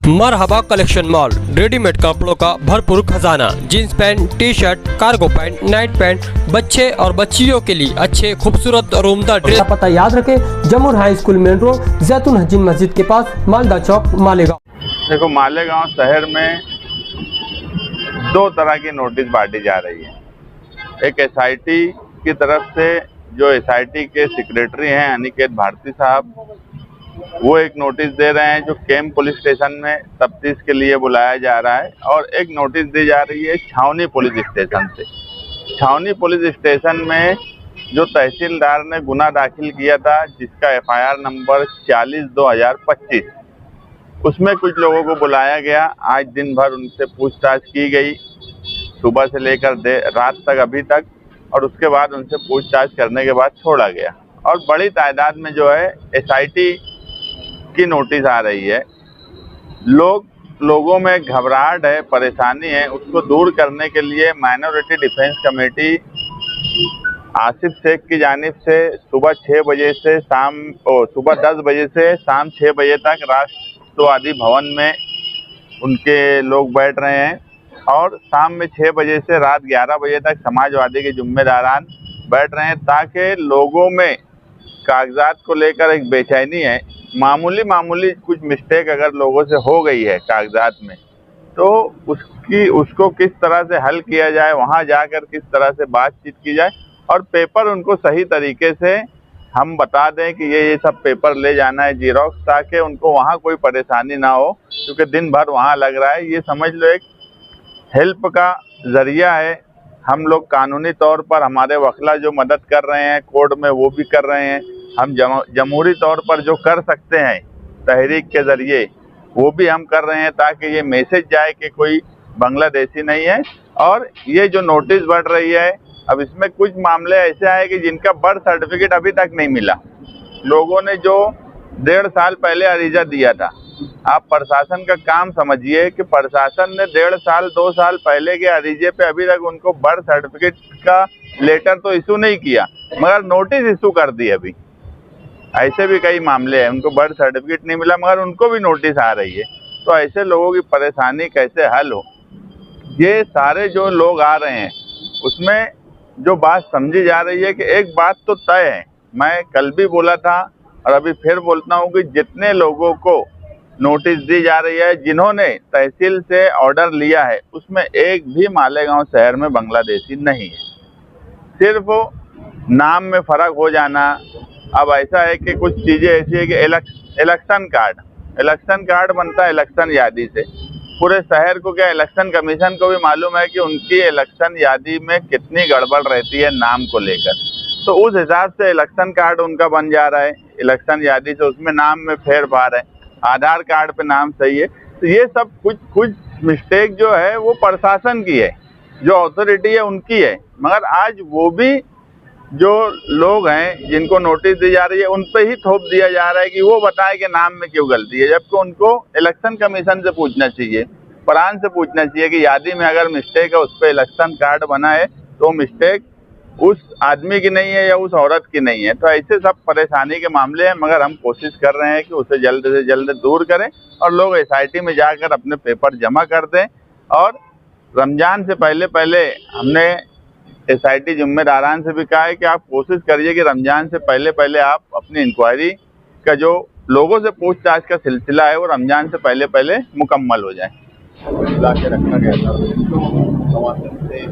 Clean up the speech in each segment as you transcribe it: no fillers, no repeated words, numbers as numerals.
मरहबा collection mall, readymade कपड़ों का भरपूर खजाना, jeans pant, T shirt, cargo pant, night pant, बच्चे और बच्चियों के लिए अच्छे खूबसूरत और उम्दा ड्रेस। पता याद रखें, जमुर हाई स्कूल मेन रोड, जैतून हजीन मस्जिद के पास, मालदा चौक, मालेगांव। देखो, मालेगांव शहर में दो तरह की नोटिस बांटी जा रही है। एक एसआईटी की तरफ से, जो एसआईटी के सेक्रेटरी हैं अनिकेत भारती साहब, वो एक नोटिस दे रहे हैं जो कैंप पुलिस स्टेशन में तफ्तीश के लिए बुलाया जा रहा है, और एक नोटिस दी जा रही है छावनी पुलिस स्टेशन से। छावनी पुलिस स्टेशन में जो तहसीलदार ने गुना दाखिल किया था, जिसका एफआईआर नंबर 40/2025, उसमें कुछ लोगों को बुलाया गया। आज दिन भर उनसे पूछताछ की गई, सुबह से लेकर रात तक अभी तक, और उसके बाद उनसे पूछताछ करने के बाद छोड़ा गया। और बड़ी तादाद में जो है एसआईटी की नोटिस आ रही है। लोगों में घबराहट है, परेशानी है, उसको दूर करने के लिए minority defence committee Asif Sheikh की जानिब से सुबह 10 बजे से शाम 6 बजे तक राष्ट्रवादी भवन में उनके लोग बैठ रहे हैं, और शाम में 6 बजे से रात 11 बजे तक समाजवादी के जिम्मेदारान बैठ रहे हैं, ताकि लोगों में कागजात को लेकर एक बेचैनी है। मामूली कुछ मिस्टेक अगर लोगों से हो गई है कागजात में, तो उसको किस तरह से हल किया जाए, वहां जाकर किस तरह से बातचीत की जाए, और पेपर उनको सही तरीके से हम बता दें कि ये सब पेपर ले जाना है जीरोक्स, ताकि उनको वहां कोई परेशानी ना हो, क्योंकि दिन भर वहां लग रहा है। ये समझ लो एक हेल्प का जरिया है। हम लोग कानूनी तौर पर, हमारे वकील जो मदद कर रहे हैं कोर्ट में, वो भी कर रहे हैं। हम जमहूरी तौर पर जो कर सकते हैं तहरीक के जरिए, वो भी हम कर रहे हैं, ताकि ये मैसेज जाए कि कोई बांग्लादेशी नहीं है। और ये जो नोटिस बढ़ रही है, अब इसमें कुछ मामले ऐसे आए कि जिनका बर्थ सर्टिफिकेट अभी तक नहीं मिला। लोगों ने जो 1.5 साल पहले अरीजा दिया था, आप प्रशासन का काम समझिए कि प्रशासन ने 1.5 साल 2 साल पहले के अरीजे पे अभी तक उनको बर्थ सर्टिफिकेट का लेटर तो इशू नहीं किया, मगर नोटिस इशू कर दी। अभी ऐसे भी कई मामले हैं, उनको बर्थ सर्टिफिकेट नहीं मिला मगर उनको भी नोटिस आ रही है। तो ऐसे लोगों की परेशानी कैसे हल हो, ये सारे जो लोग आ रहे हैं, उसमें जो बात समझी जा रही है कि एक बात तो तय है, मैं कल भी बोला था और अभी फिर बोलता हूँ कि जितने लोगों को नोटिस दी जा रही है, जिन्होंने तहसील से ऑर्डर लिया है, उसमें एक भी मालेगांव शहर में बांग्लादेशी नहीं है। सिर्फ नाम में फर्क हो जाना। अब ऐसा है कि कुछ चीजें ऐसी है कि इलेक्शन कार्ड बनता है इलेक्शन यादी से। पूरे शहर को क्या, इलेक्शन कमीशन को भी मालूम है कि उनकी इलेक्शन यादी में कितनी गड़बड़ रहती है नाम को लेकर। तो उस हिसाब से इलेक्शन कार्ड उनका बन जा रहा है इलेक्शन यादी से, उसमें नाम में फेर फार है, आधार कार्ड पे नाम सही है। तो ये सब कुछ मिस्टेक जो है वो प्रशासन की है, जो अथॉरिटी है उनकी है। मगर आज वो भी जो लोग हैं जिनको नोटिस दी जा रही है, उन पे ही थोप दिया जा रहा है कि वो बताए कि नाम में क्यों गलती है, जबकि उनको इलेक्शन कमीशन से पूछना चाहिए, प्रांत से पूछना चाहिए कि यादी में अगर मिस्टेक है, उस पर इलेक्शन कार्ड बना है, तो मिस्टेक उस आदमी की नहीं है या उस औरत की नहीं है। तो ऐसे सब परेशानी के मामले हैं, मगर हम कोशिश कर रहे हैं कि उसे जल्द से जल्द दूर करें और लोग एसआईटी में जाकर अपने पेपर जमा कर दें। और रमजान से पहले हमने एसआईटी जिम्मेदारान से भी कहा है कि आप कोशिश करिए कि रमजान से पहले आप अपनी इंक्वायरी का जो लोगों से पूछताछ का सिलसिला है, वो रमजान से पहले मुकम्मल हो जाए। ला के रखा गया था, से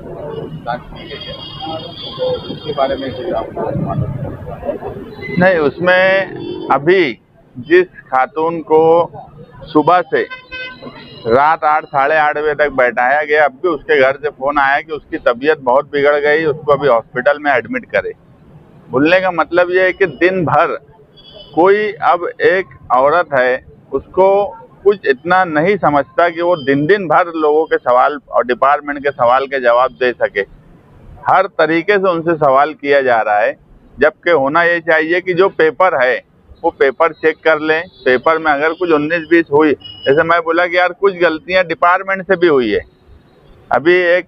तो उसके बारे में कुछ आपको मालूम नहीं, उसमें अभी जिस खातून को सुबह से रात 8 साढ़े 8 बजे तक बैठाया गया, अब भी उसके घर से फोन आया कि उसकी तबीयत बहुत बिगड़ गई, उसको अभी हॉस्पिटल में एडमिट करे। बोलने का मतलब ये है कि दिन भर कोई, अब एक औरत है, उसको कुछ इतना नहीं समझता कि वो दिन भर लोगों के सवाल और डिपार्टमेंट के सवाल के जवाब दे सके। हर तरीके से उनसे सवाल किया जा रहा है, जबकि होना ये चाहिए कि जो पेपर है वो पेपर चेक कर लें। पेपर में अगर कुछ 19-20 हुई, जैसे मैं बोला कि यार कुछ गलतियां डिपार्टमेंट से भी हुई है। अभी एक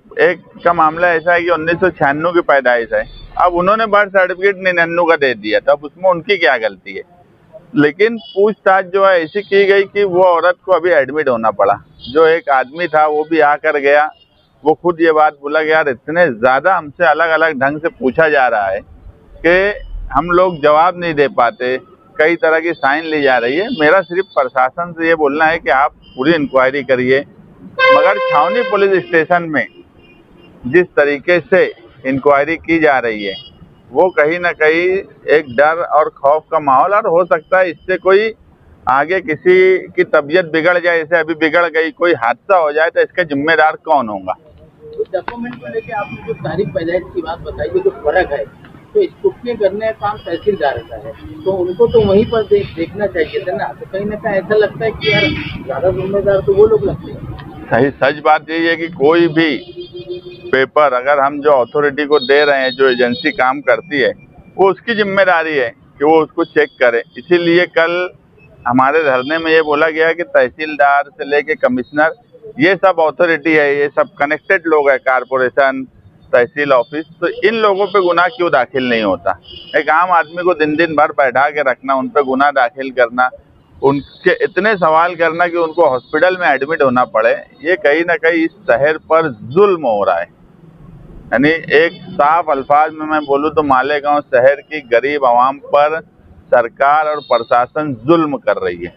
का मामला ऐसा है कि 1996 की पैदाइश है, अब उन्होंने बर्थ सर्टिफिकेट 99 का दे दिया, तो अब उसमें उनकी क्या गलती है? लेकिन पूछताछ जो है ऐसी की गई कि वो औरत को अभी एडमिट होना पड़ा। जो एक आदमी था वो भी आकर गया, वो खुद ये बात बोला कि यार इतने ज़्यादा हमसे अलग अलग ढंग से पूछा जा रहा है कि हम लोग जवाब नहीं दे पाते, कई तरह की साइन ली जा रही है। मेरा सिर्फ प्रशासन से ये बोलना है कि आप पूरी इंक्वायरी करिए, मगर छावनी पुलिस स्टेशन में जिस तरीके से इंक्वायरी की जा रही है वो कहीं ना कहीं एक डर और खौफ का माहौल, और हो सकता है इससे कोई आगे किसी की तबीयत बिगड़ जाए, जैसे अभी बिगड़ गई, कोई हादसा हो जाए तो इसका जिम्मेदार कौन होगा। तो डॉक्यूमेंट को लेके आपने जो तारीख पैदाइश की बात बताई, जो फर्क है, तो स्कूटी करने का काम तहसीलदार का है, तो उनको तो वहीं पर देखना चाहिए था ना। तो कहीं ना कहीं ऐसा लगता है कि यार ज्यादा जिम्मेदार तो वो लोग लगते हैं। सही सच बात यही है कि कोई भी पेपर अगर हम जो अथॉरिटी को दे रहे हैं, जो एजेंसी काम करती है, वो उसकी जिम्मेदारी है कि वो उसको चेक करे। इसीलिए कल हमारे धरने में ये बोला गया कि तहसीलदार से लेके कमिश्नर, ये सब अथॉरिटी है, ये सब कनेक्टेड लोग है, कारपोरेशन, तहसील ऑफिस, तो इन लोगों पे गुनाह क्यों दाखिल नहीं होता। एक आम आदमी को दिन दिन भर बैठा के रखना, उन पे गुनाह दाखिल करना, उनके इतने सवाल करना कि उनको हॉस्पिटल में एडमिट होना पड़े, ये कहीं ना कहीं इस शहर पर जुल्म हो रहा है। यानी एक साफ अल्फाज में मैं बोलूँ तो मालेगांव शहर की गरीब आवाम पर सरकार और प्रशासन जुल्म कर रही है।